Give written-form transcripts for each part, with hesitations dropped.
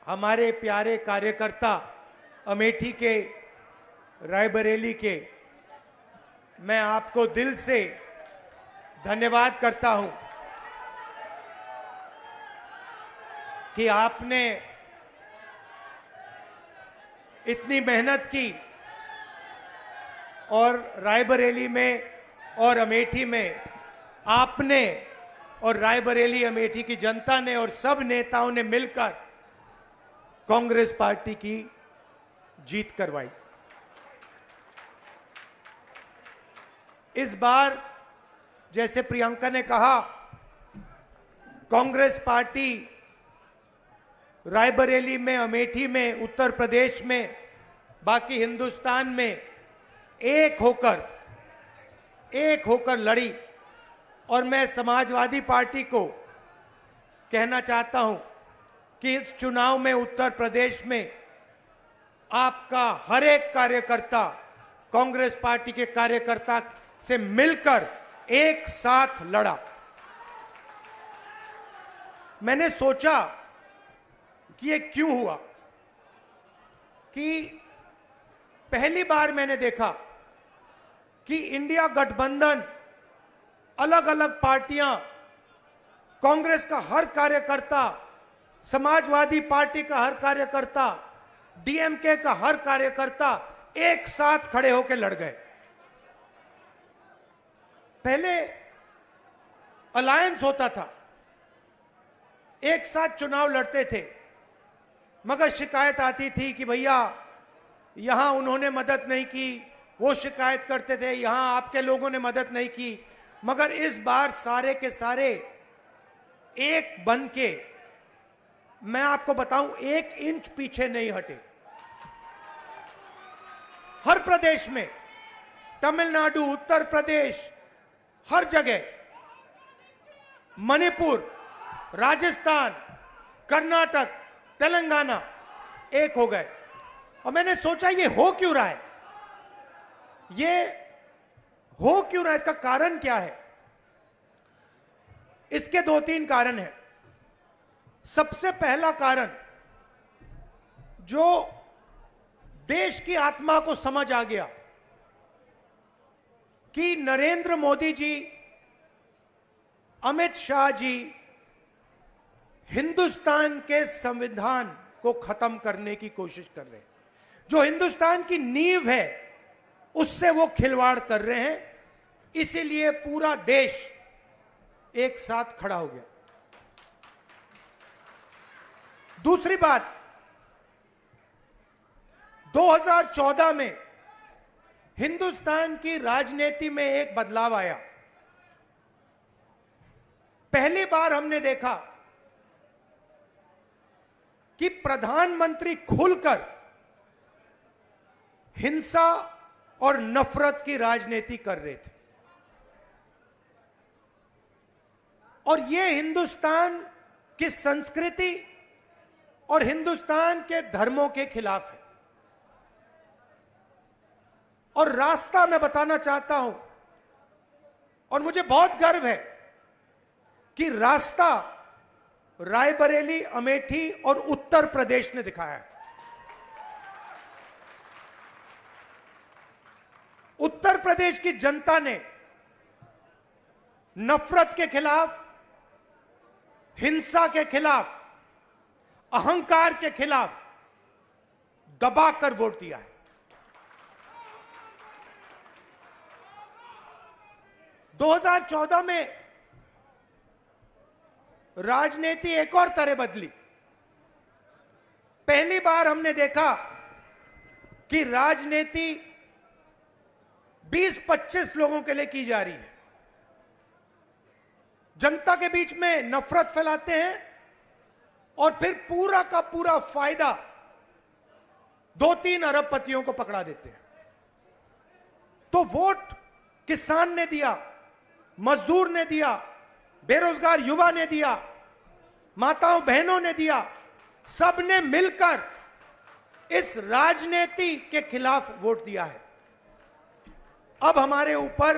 हमारे प्यारे कार्यकर्ता अमेठी के, रायबरेली के, मैं आपको दिल से धन्यवाद करता हूं कि आपने इतनी मेहनत की और रायबरेली में और अमेठी में आपने और रायबरेली अमेठी की जनता ने और सब नेताओं ने मिलकर कांग्रेस पार्टी की जीत करवाई। इस बार जैसे प्रियंका ने कहा, कांग्रेस पार्टी रायबरेली में, अमेठी में, उत्तर प्रदेश में, बाकी हिंदुस्तान में एक होकर लड़ी। और मैं समाजवादी पार्टी को कहना चाहता हूं कि इस चुनाव में उत्तर प्रदेश में आपका हर एक कार्यकर्ता कांग्रेस पार्टी के कार्यकर्ता से मिलकर एक साथ लड़ा। मैंने सोचा कि ये क्यों हुआ, कि पहली बार मैंने देखा कि इंडिया गठबंधन, अलग अलग पार्टियां, कांग्रेस का हर कार्यकर्ता, समाजवादी पार्टी का हर कार्यकर्ता, डीएमके का हर कार्यकर्ता एक साथ खड़े होकर लड़ गए। पहले अलायंस होता था, एक साथ चुनाव लड़ते थे, मगर शिकायत आती थी कि भैया यहां उन्होंने मदद नहीं की, वो शिकायत करते थे यहां आपके लोगों ने मदद नहीं की। मगर इस बार सारे के सारे एक बन के, मैं आपको बताऊं, 1 इंच पीछे नहीं हटे। हर प्रदेश में, तमिलनाडु, उत्तर प्रदेश, हर जगह, मणिपुर, राजस्थान, कर्नाटक, तेलंगाना एक हो गए। और मैंने सोचा ये हो क्यों रहा है, इसका कारण क्या है? इसके 2-3 कारण हैं। सबसे पहला कारण, जो देश की आत्मा को समझ आ गया कि नरेंद्र मोदी जी, अमित शाह जी हिंदुस्तान के संविधान को खत्म करने की कोशिश कर रहे हैं। जो हिंदुस्तान की नींव है उससे वो खिलवाड़ कर रहे हैं। इसीलिए पूरा देश एक साथ खड़ा हो गया। दूसरी बात, 2014 में हिंदुस्तान की राजनीति में एक बदलाव आया। पहली बार हमने देखा कि प्रधानमंत्री खुलकर हिंसा और नफरत की राजनीति कर रहे थे। और यह हिंदुस्तान की संस्कृति और हिंदुस्तान के धर्मों के खिलाफ है। और रास्ता मैं बताना चाहता हूं, और मुझे बहुत गर्व है कि रास्ता रायबरेली, अमेठी और उत्तर प्रदेश ने दिखाया है। उत्तर प्रदेश की जनता ने नफरत के खिलाफ, हिंसा के खिलाफ, अहंकार के खिलाफ दबाकर वोट दिया है। 2014 में राजनीति एक और तरह बदली। पहली बार हमने देखा कि राजनीति 20-25 लोगों के लिए की जा रही है। जनता के बीच में नफरत फैलाते हैं और फिर पूरा का पूरा फायदा 2-3 अरबपतियों को पकड़ा देते हैं। तो वोट किसान ने दिया, मजदूर ने दिया, बेरोजगार युवा ने दिया, माताओं बहनों ने दिया, सबने मिलकर इस राजनीति के खिलाफ वोट दिया है। अब हमारे ऊपर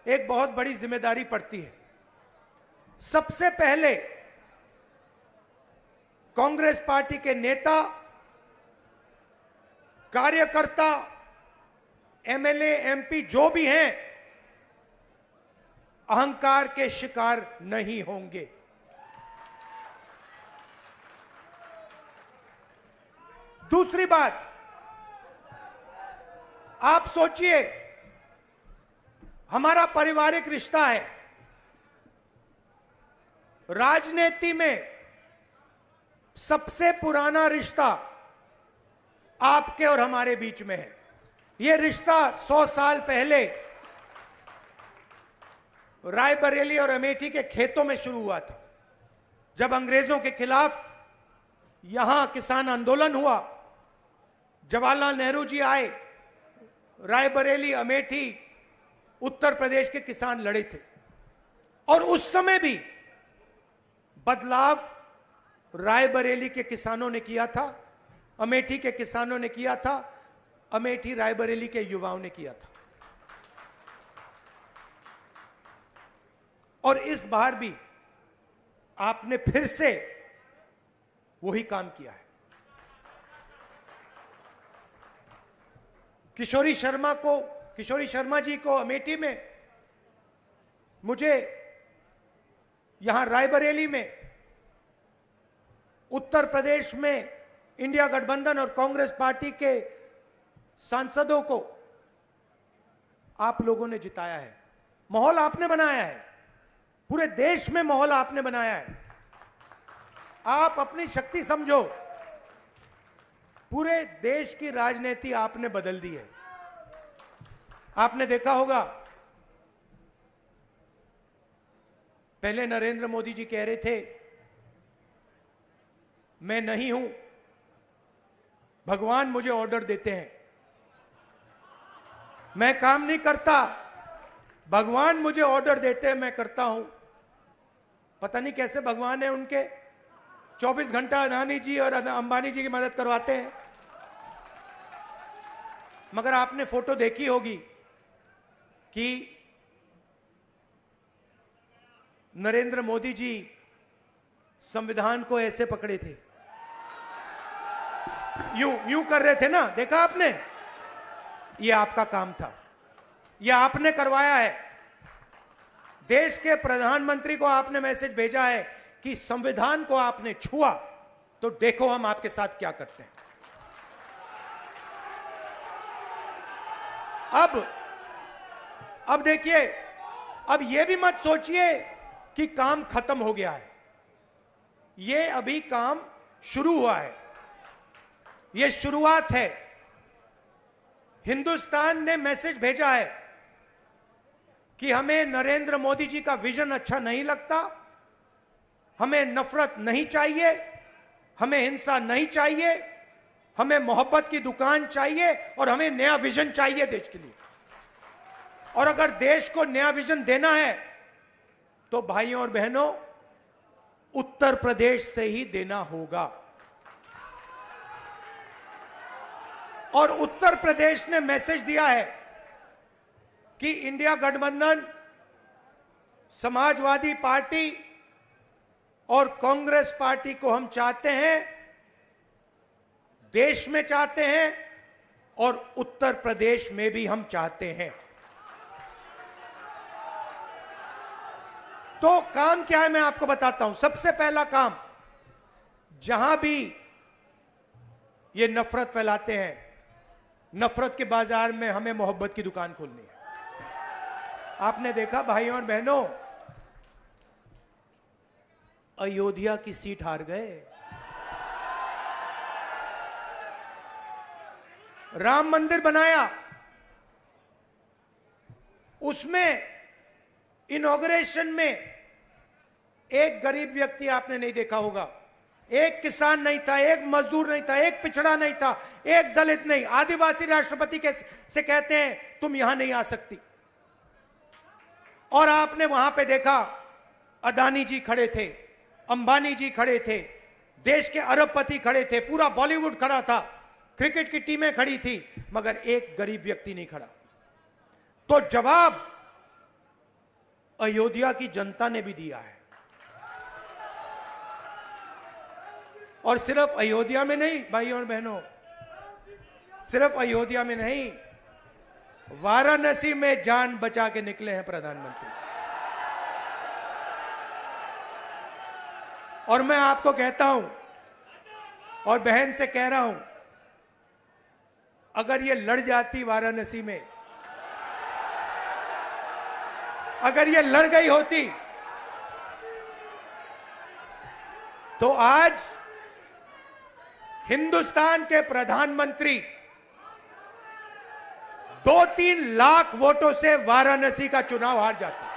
एक बहुत बड़ी जिम्मेदारी पड़ती है। सबसे पहले कांग्रेस पार्टी के नेता, कार्यकर्ता, एमएलए, एमपी जो भी हैं, अहंकार के शिकार नहीं होंगे। दूसरी बात, आप सोचिए, हमारा पारिवारिक रिश्ता है। राजनीति में सबसे पुराना रिश्ता आपके और हमारे बीच में है। यह रिश्ता 100 साल पहले रायबरेली और अमेठी के खेतों में शुरू हुआ था। जब अंग्रेजों के खिलाफ यहां किसान आंदोलन हुआ, जवाहरलाल नेहरू जी आए, रायबरेली, अमेठी, उत्तर प्रदेश के किसान लड़े थे। और उस समय भी बदलाव रायबरेली के किसानों ने किया था, अमेठी के किसानों ने किया था, अमेठी रायबरेली के युवाओं ने किया था। और इस बार भी आपने फिर से वही काम किया है। किशोरी शर्मा जी को अमेठी में, मुझे यहां रायबरेली में, उत्तर प्रदेश में इंडिया गठबंधन और कांग्रेस पार्टी के सांसदों को आप लोगों ने जिताया है। माहौल आपने बनाया है, पूरे देश में माहौल आपने बनाया है। आप अपनी शक्ति समझो, पूरे देश की राजनीति आपने बदल दी है। आपने देखा होगा, पहले नरेंद्र मोदी जी कह रहे थे, मैं नहीं हूं, भगवान मुझे ऑर्डर देते हैं, मैं काम नहीं करता, भगवान मुझे ऑर्डर देते हैं, मैं करता हूं। पता नहीं कैसे भगवान है उनके, 24 घंटा अदानी जी और अंबानी जी की मदद करवाते हैं। मगर आपने फोटो देखी होगी कि नरेंद्र मोदी जी संविधान को ऐसे पकड़े थे, यूं कर रहे थे ना, देखा आपने? ये आपका काम था, ये आपने करवाया है। देश के प्रधानमंत्री को आपने मैसेज भेजा है कि संविधान को आपने छुआ तो देखो हम आपके साथ क्या करते हैं। अब देखिए, अब यह भी मत सोचिए कि काम खत्म हो गया है। यह अभी काम शुरू हुआ है, यह शुरुआत है। हिंदुस्तान ने मैसेज भेजा है कि हमें नरेंद्र मोदी जी का विजन अच्छा नहीं लगता, हमें नफरत नहीं चाहिए, हमें हिंसा नहीं चाहिए, हमें मोहब्बत की दुकान चाहिए और हमें नया विजन चाहिए देश के लिए। और अगर देश को नया विजन देना है तो भाइयों और बहनों, उत्तर प्रदेश से ही देना होगा। और उत्तर प्रदेश ने मैसेज दिया है कि इंडिया गठबंधन, समाजवादी पार्टी और कांग्रेस पार्टी को हम चाहते हैं, देश में चाहते हैं और उत्तर प्रदेश में भी हम चाहते हैं। तो काम क्या है मैं आपको बताता हूं। सबसे पहला काम, जहां भी ये नफरत फैलाते हैं, नफरत के बाजार में हमें मोहब्बत की दुकान खोलनी है। आपने देखा भाइयों और बहनों, अयोध्या की सीट हार गए, राम मंदिर बनाया, उसमें इनॉग्रेशन में एक गरीब व्यक्ति आपने नहीं देखा होगा, एक किसान नहीं था, एक मजदूर नहीं था, एक पिछड़ा नहीं था, एक दलित नहीं, आदिवासी राष्ट्रपति से कहते हैं तुम यहां नहीं आ सकती। और आपने वहां पे देखा, अदानी जी खड़े थे, अंबानी जी खड़े थे, देश के अरबपति खड़े थे, पूरा बॉलीवुड खड़ा था, क्रिकेट की टीमें खड़ी थी, मगर एक गरीब व्यक्ति नहीं खड़ा। तो जवाब अयोध्या की जनता ने भी दिया है। और सिर्फ अयोध्या में नहीं भाइयों और बहनों, सिर्फ अयोध्या में नहीं, वाराणसी में जान बचा के निकले हैं प्रधानमंत्री। और मैं आपको कहता हूं और बहन से कह रहा हूं, अगर ये लड़ जाती वाराणसी में, अगर ये लड़ गई होती, तो आज हिंदुस्तान के प्रधानमंत्री 2-3 लाख वोटों से वाराणसी का चुनाव हार जाते।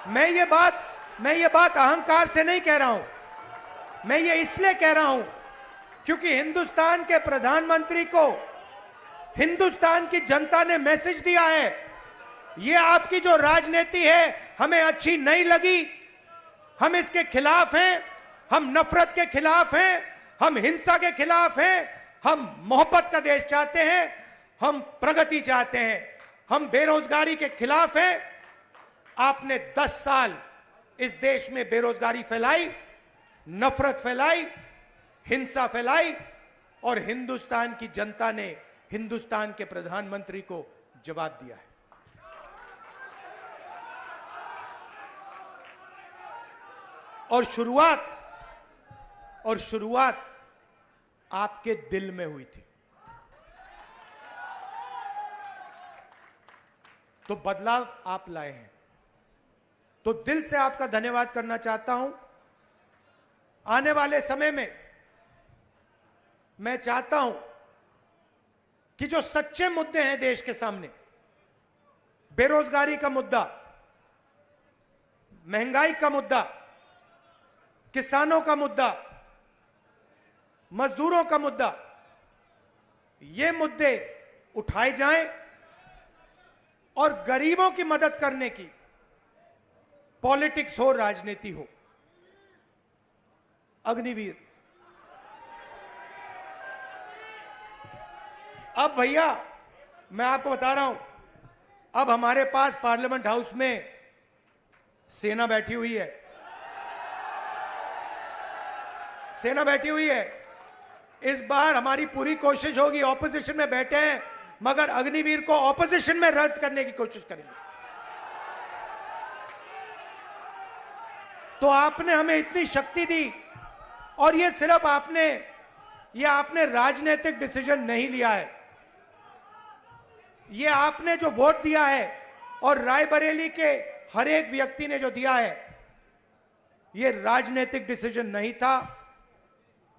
मैं ये बात अहंकार से नहीं कह रहा हूं, मैं ये इसलिए कह रहा हूं क्योंकि हिंदुस्तान के प्रधानमंत्री को हिंदुस्तान की जनता ने मैसेज दिया है, ये आपकी जो राजनीति है हमें अच्छी नहीं लगी, हम इसके खिलाफ हैं, हम नफरत के खिलाफ हैं, हम हिंसा के खिलाफ हैं, हम मोहब्बत का देश चाहते हैं, हम प्रगति चाहते हैं, हम बेरोजगारी के खिलाफ हैं। आपने 10 साल इस देश में बेरोजगारी फैलाई, नफरत फैलाई, हिंसा फैलाई, और हिंदुस्तान की जनता ने हिंदुस्तान के प्रधानमंत्री को जवाब दिया है। और शुरुआत आपके दिल में हुई थी, तो बदलाव आप लाए हैं, तो दिल से आपका धन्यवाद करना चाहता हूं। आने वाले समय में मैं चाहता हूं कि जो सच्चे मुद्दे हैं देश के सामने, बेरोजगारी का मुद्दा, महंगाई का मुद्दा, किसानों का मुद्दा, मजदूरों का मुद्दा, ये मुद्दे उठाए जाएं और गरीबों की मदद करने की पॉलिटिक्स हो, राजनीति हो। अग्निवीर, अब भैया मैं आपको बता रहा हूं, अब हमारे पास पार्लियामेंट हाउस में सेना बैठी हुई है, सेना बैठी हुई है। इस बार हमारी पूरी कोशिश होगी, ऑपोजिशन में बैठे हैं मगर अग्निवीर को ऑपोजिशन में रद्द करने की कोशिश करेंगे। तो आपने हमें इतनी शक्ति दी, और ये सिर्फ आपने राजनीतिक डिसीजन नहीं लिया है, ये आपने जो वोट दिया है और रायबरेली के हर एक व्यक्ति ने जो दिया है, ये राजनीतिक डिसीजन नहीं था,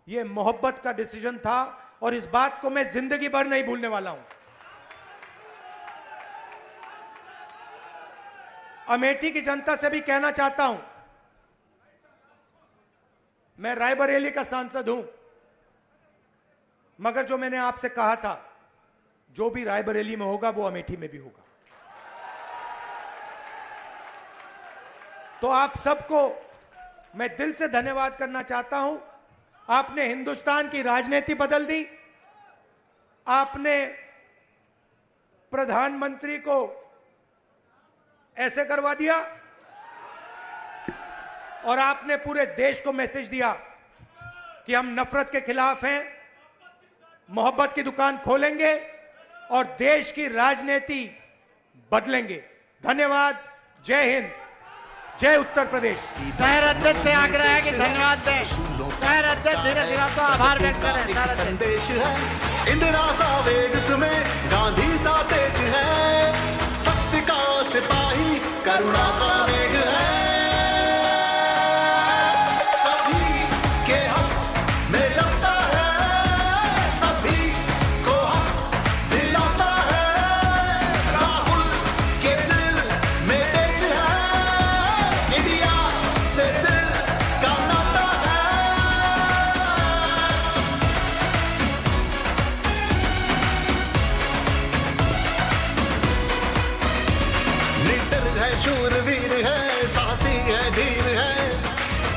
ये मोहब्बत का डिसीजन था, और इस बात को मैं जिंदगी भर नहीं भूलने वाला हूं। अमेठी की जनता से भी कहना चाहता हूं, मैं रायबरेली का सांसद हूं, मगर जो मैंने आपसे कहा था, जो भी रायबरेली में होगा वो अमेठी में भी होगा। तो आप सबको मैं दिल से धन्यवाद करना चाहता हूं। आपने हिंदुस्तान की राजनीति बदल दी, आपने प्रधानमंत्री को ऐसे करवा दिया, और आपने पूरे देश को मैसेज दिया कि हम नफरत के खिलाफ हैं, मोहब्बत की दुकान खोलेंगे और देश की राजनीति बदलेंगे। धन्यवाद। जय हिंद, जय उत्तर प्रदेश। शहर अध्यक्ष से आग्रह है कि धन्यवाद दें। शहर अध्यक्ष धीरे धीरे तो आभार व्यक्त करें। संदेश है इंदिरा सा वेग में, गांधी सा तेज है, सत्य का सिपाही करुणा का वेग है। सभी के हक में लड़ता है, सभी को हक दिलाता है। राहुल के दिल में देश है, इंडिया से दिल का नाता है। लीडर है, शूरवीर है, साहसी है, धीर है,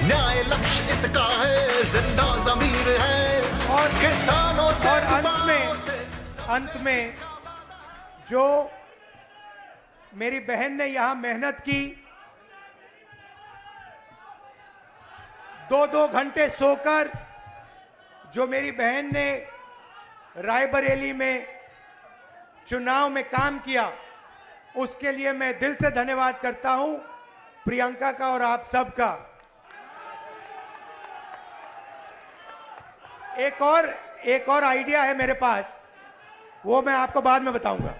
न्याय लक्ष्य इसका है, जिंदा ज़मीर है। और किसानों से और अंत में जो मेरी बहन ने यहां मेहनत की, 2-2 घंटे सोकर जो मेरी बहन ने रायबरेली में चुनाव में काम किया, उसके लिए मैं दिल से धन्यवाद करता हूं प्रियंका का और आप सबका। एक और आइडिया है मेरे पास, वो मैं आपको बाद में बताऊंगा।